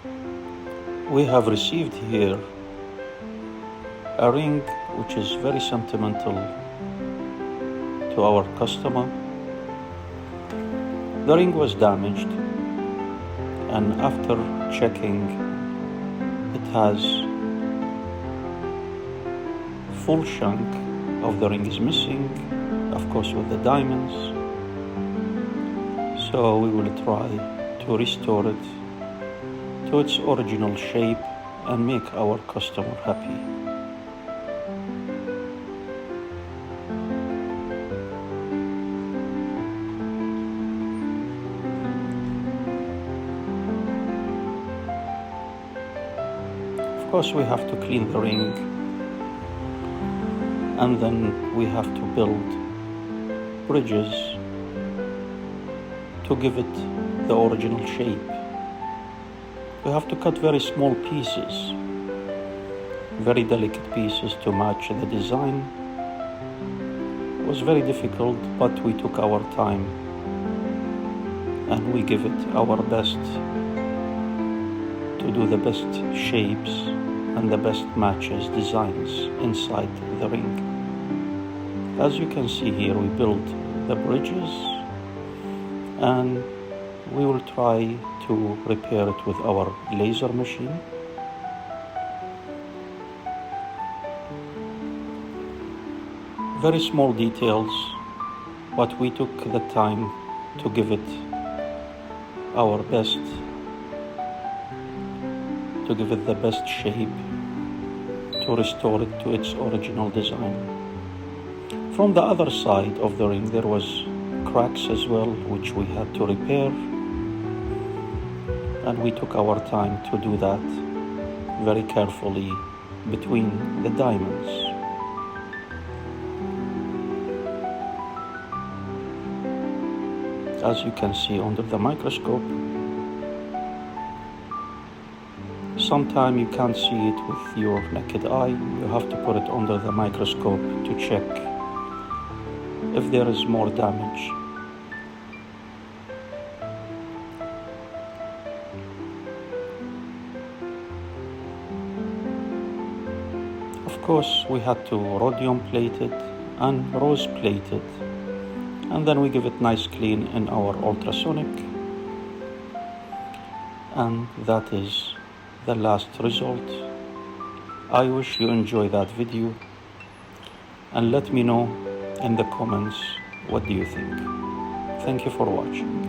We have received here a ring which is very sentimental to our customer. The ring was damaged, and after checking, it has full chunk of the ring is missing, of course with the diamonds. So we will try to restore it to its original shape and make our customer happy. Of course, we have to clean the ring, and then we have to build bridges to give it the original shape. We have to cut very small pieces, very delicate pieces to match the design. It was very difficult, but we took our time and we give it our best to do the best shapes and the best matches designs inside the ring. As you can see here, we built the bridges, and we will try to repair it with our laser machine. Very small details, but we took the time to give it our best, to give it the best shape, to restore it to its original design. From the other side of the ring there was cracks as well, which we had to repair, and we took our time to do that very carefully between the diamonds. As you can see under the microscope, sometimes you can't see it with your naked eye. You have to put it under the microscope to check if there is more damage. Of course, we had to rhodium plate it and rose plate it, and then we give it nice clean in our ultrasonic, and that is the last result. I wish you enjoy that video, and let me know in the comments what do you think. Thank you for watching.